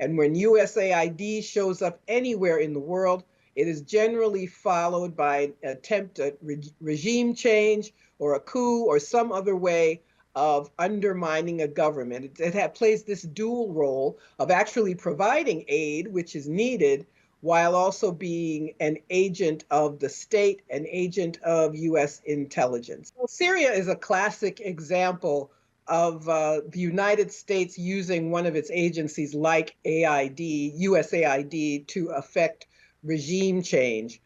And when USAID shows up anywhere in the world, it is generally followed by an attempt at regime change or a coup or some other way of undermining a government. It plays this dual role of actually providing aid, which is needed, while also being an agent of the state, an agent of US intelligence. Well, Syria is a classic example of the United States using one of its agencies like USAID, to affect regime change.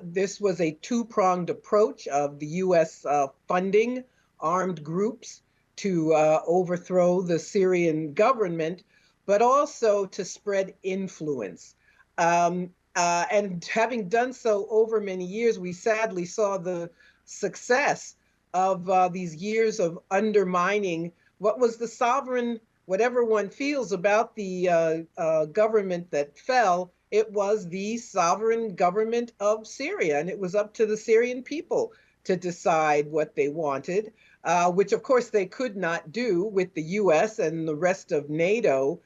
This was a two-pronged approach of the US funding armed groups to overthrow the Syrian government, but also to spread influence. And having done so over many years, we sadly saw the success of these years of undermining what was the sovereign, whatever one feels about the government that fell, it was the sovereign government of Syria, and it was up to the Syrian people to decide what they wanted, which of course they could not do with the US and the rest of NATO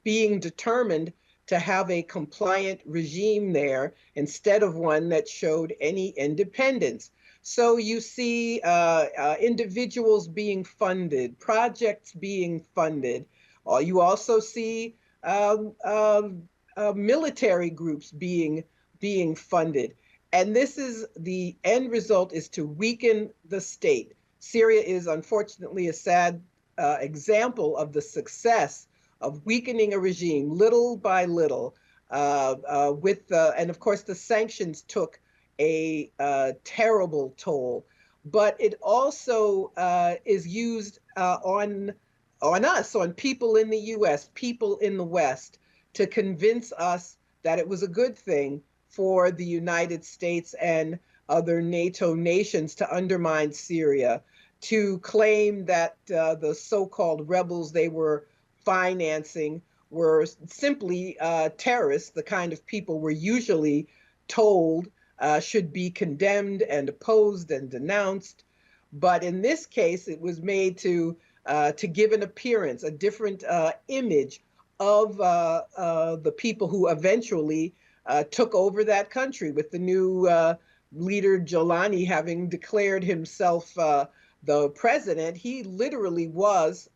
being determined to have a compliant regime there instead of one that showed any independence. So you see individuals being funded, projects being funded. You also see military groups being funded. And this is the end result, is to weaken the state. Syria is unfortunately a sad example of the success of weakening a regime little by little. And of course the sanctions took a terrible toll, but it also is used on us, on people in the US, people in the West, to convince us that it was a good thing for the United States and other NATO nations to undermine Syria, to claim that the so-called rebels they were financing were simply terrorists, the kind of people we're usually told should be condemned and opposed and denounced. But in this case, it was made to give an appearance, a different image of the people who eventually took over that country, with the new leader Jolani having declared himself the president. He literally was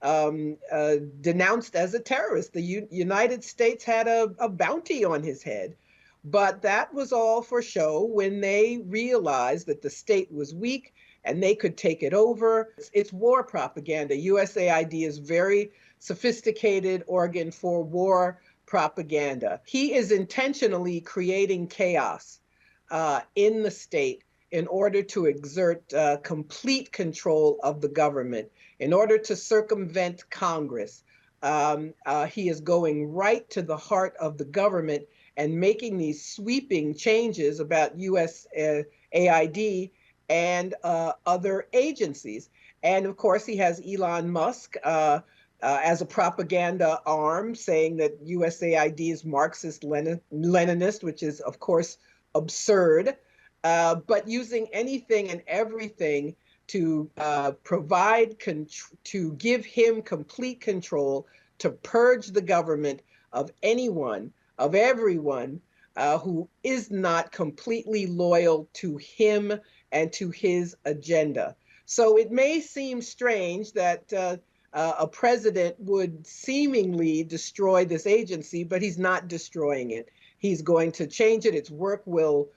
denounced as a terrorist. The United States had a bounty on his head. But that was all for show when they realized that the state was weak and they could take it over. It's war propaganda. USAID is very sophisticated organ for war propaganda. He is intentionally creating chaos in the state in order to exert complete control of the government, in order to circumvent Congress. He is going right to the heart of the government and making these sweeping changes about USAID and other agencies. And of course, he has Elon Musk as a propaganda arm, saying that USAID is Marxist-Leninist, which is, of course, absurd, but using anything and everything to to give him complete control, to purge the government of everyone who is not completely loyal to him and to his agenda. So it may seem strange that a president would seemingly destroy this agency, but he's not destroying it. He's going to change it. Its work will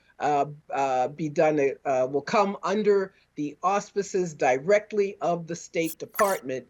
be done, will come under the auspices directly of the State Department,